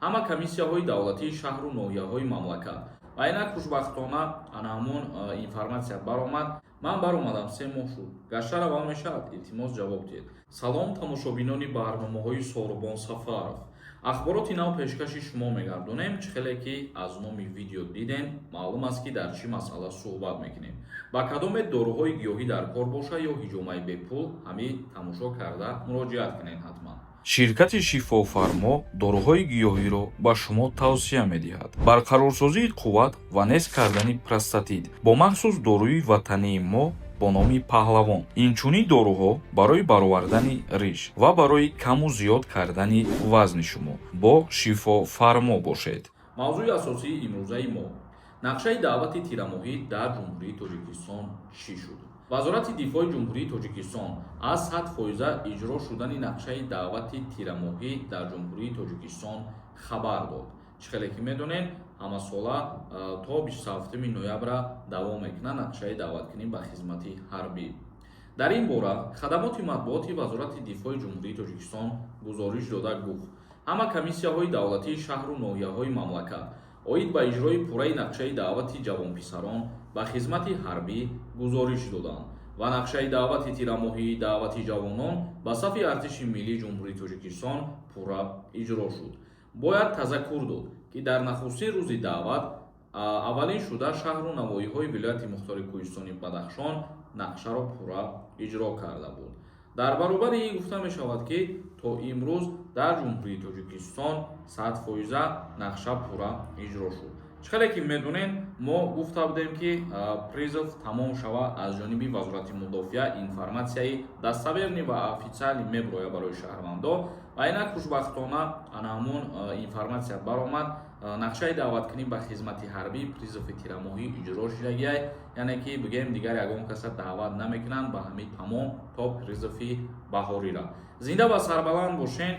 ҳама комиссияҳои давлатии шаҳру ноҳияҳои мамлакат. Ва инак хушбахтона ана ҳамон информатсия баромад. Ман баромадам 3 моҳ шуд. Гашта равал мешавад, илтимос ҷавоб диҳед. Салом тамошобинони барномаҳои Сорубон Сафаров. Ахбороти нав пешкаши шумо мегардонем. Чихеле ки аз номи видео диден, маълум аст ки дар чӣ масъала суҳбат мекунем. Ба кадоме доруҳои гиёҳӣ дар кор боша ё ҳиҷомаи бепул, ҳамин тамошо карда муроҷиат кунед ҳатман. Ширкати Шифофармо доруҳои гиёҳиро ба шумо тавсия медиҳад. Барқарорсозии қувват ва нест кардани простатит бо махсус доруи ватании мо бо номи Паҳлавон. Инчунин доруҳо барои баровардани риш ва барои каму зиёд кардани вазни шумо бо Шифофармо бошед. Мавзӯи асосии имрӯзаи мо: нақшаи даъвати тирамоҳӣ дар Ҷумҳурии Тоҷикистон чӣ шуд? Вазорати дифои Ҷумҳурии Тоҷикистон аз 100% иҷро шудани нақшаи даъвати тирамоҳӣ дар Ҷумҳурии Тоҷикистон хабар дод. Чихеле ки медонед, ҳамасола то 27 ноябра давом мекунад нақшаи даъваткунӣ ба хизмати ҳарбӣ. Дар ин бора хадамоти матбуоти Вазорати дифои Ҷумҳурии Тоҷикистон гузориш дода гуфт, ҳама комиссияҳои давлатии шаҳру ноҳияҳои мамлакат оид ба иҷрои пурраи нақшаи даъвати ҷавонписарон ба хизмати ҳарбӣ гузориш доданд ва нақшаи даъвати тирамоҳии даъвати ҷавонон ба сафи Артиши Миллии Ҷумҳурии Тоҷикистон пурра иҷро шуд. Бояд тазаккур дод, ки дар нахустин рӯзи даъват аввалин шуда шаҳру навоиҳои вилояти Мухтори Кӯҳистони Бадахшон нақшаро пурра иҷро карда буд. Дар баробари ин гуфта мешавад, ки то имрӯз дар Ҷумҳурии Тоҷикистон 100% нақша пурра иҷро шуд. Чихеле ки медонем, мо гуфта будем, ки призов тамом шава аз ҷониби Вазорати Мудофиа информатсияи даставерни ва официалӣ меброяд барои шаҳрвандо. Ва инак хушбахтона ана ҳамон информатсия баромад. Нақшаи даъваткунӣ ба хизмати ҳарбӣ призови тирамоҳӣ иҷро шудагиай, яъне ки бигем дигар ягон каса даъват намекунанд ба ҳамин тамом то призови баҳорира. Зинда ва сарбаланд бошен.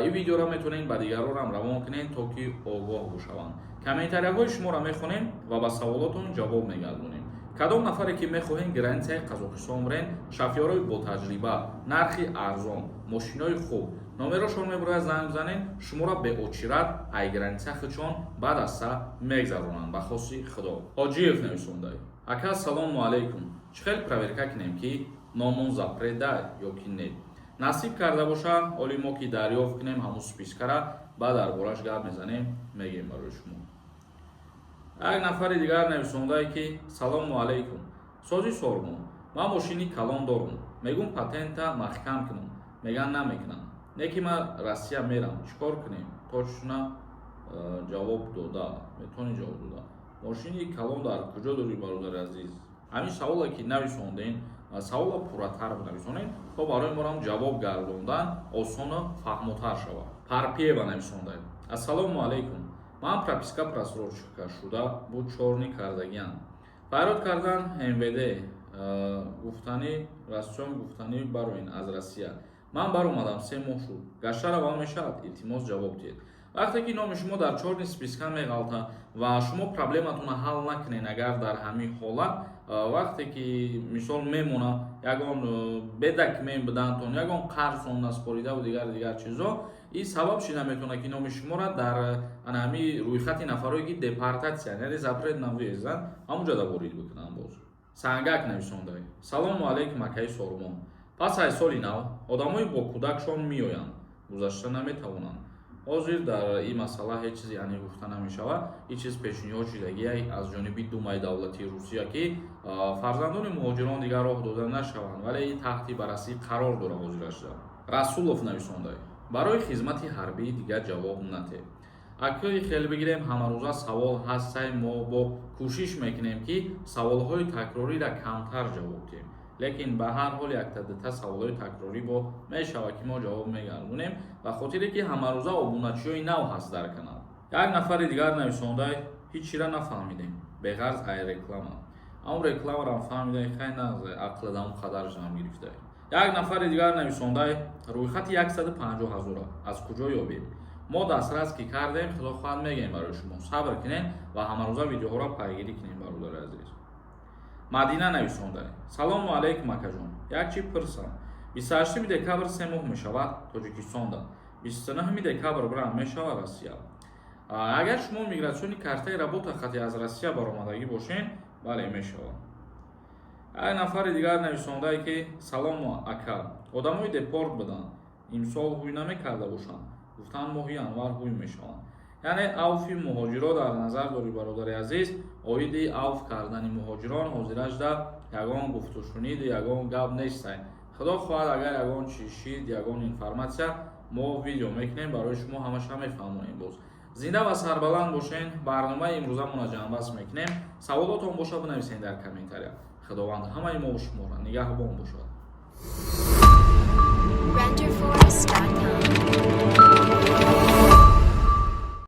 Ин видеоро метавонед ба дигаронам равон кунед, то ки огоҳ бошаванд. Комментарияҳои шуморо мехонем ва ба саволотон ҷавоб мегардонем. Кадом нафаре ки мехоҳем границаи Қазоқистон бурен, шофёрои бо таҷриба, нархи арзон, мошинои хуб, номерошон мебурад занг бизанед, шуморо беочират ай граница хичон ба даста мегзаронанд. Ба хоси Худо. Ҳоҷиев нависондай. Ака салому алейкум. Чихел проверка кунем, ки номон запреда ё ки не. Насиб карда боша, оли мо ки дарёфт кунем ҳамун спискара, баъд дар бораш гап мезанем, мегем барои шумо. Як нафари дигар нависондае, ки салому алейкум. Сози Сорубон, ман мошини калон дорам. Мегум патента маҳкам кунам. Меган намекунам. Не ки ман Россия мерам. Чикор кунем? Точно ҷавоб дода. Метавонӣ ҷавоб дода. Мошини калон дар куҷо дорӣ, бародари азиз? Ҳамин саволе ки нависонден, савола пурратар нависонед, то барои морам ҷавоб гардондан осону фаҳмотар шавад. Парпиева нависондае. Ассалому алейкум. Ман прописка просрочка шуда буд 4 дни кардагиам. Фариёд кардан МВД гуфтани расчон гуфтани бароин аз Россия. Ман баромадам 3 моҳ шуд. Гашта равал мешавад, илтимос ҷавоб диҳед. вақте ки номи шумо дар 4 дни списка меғалта ва шумо проблематонро ҳал накунед, агар дар ҳамин ҳолат вақте ки мисол мемона ягон бедак мебудантон, ягон қарзон наспорида ва дигар чизо, ин сабаб шуда метавонад, ки номи шуморо дар ҳамин рӯйхати нафарое ки депортатсия, яъне запрет навезан, ҳамунҷо ворид бикунанд. боз Сангак нависондаи. Салому алейкум акаи Сорубон. Пас аз соли нав одамои бо кӯдакшон меоянд, гузашта наметавонанд. ҳозир дар ин масъала ҳеҷ чиз яъне гуфта намешавад. ин чиз пешниҳод шудагиай аз ҷониби Думаи давлатии Русия, ки фарзандони муҳоҷирон дигар роҳ дода нашаванд, вале ин таҳти баррасӣ қарор дора ҳозирашуда. Расулов нависондаи. Барои хизмати ҳарбӣ дигар ҷавоб натед. Акои хеле бигирем, ҳамарӯза савол ҳастай, мо бо кӯшиш мекунем, ки саволҳои такрориро камтар ҷавоб диҳем. лекин ба ҳар ҳол яктадита саволҳои такрорӣ бо мешавад, ки мо ҷавоб мегардонем, ба хотире ки ҳамарӯза обуначиҳои нав ҳаст дар канал. Як нафари дигар нависондай, ҳиччира нафаҳмидем, беғарз ай реклама. ҳамун рекламаро фаҳмидай, хай нағзе ақлада он қадар ҷамъ гирифтай. Як нафари дигар нависондай, рӯйхати 150 000 аз куҷо ёбем? мо дастрас ки кардем, худо хоҳад мегем барои шумо. Сабр кунед ва ҳамарӯза видеоҳоро пайгирӣ кунем, бародари азиз. Мадина нависондаи. Салому алейкум акаҷон. Як чӣ пурсам. 28 декабр 3 моҳ мешавад Тоҷикистонда. 29 декабр бирам мешавад Россия. агар шумо мигратсиони картаи работа хати аз Россия баромадагӣ бошен, бале мешавад. як нафари дигар нависондае ки салому ака, одамои депорт буданд, имсол ҳуй намекарда бошанд, гуфтанд моҳи январ ҳуй мешаванд. яъне авфи муҳоҷиро дар назар дорӣ бародари азиз, оиди авф кардани муҳоҷирон ҳозирашда ягон гуфтушуниду ягон гап нестае. худо хоҳад агар ягон чишид ягон информатсия мо видео мекунем барои шумо ҳамаша мефаҳмонем. боз зинда ва сарбаланд бошен. барномаи имрӯзамона ҷанбаст мекунем. саволотон боша бинависен дар комментария. худованд ҳамаи мо шуморо nigaҳбон бошад.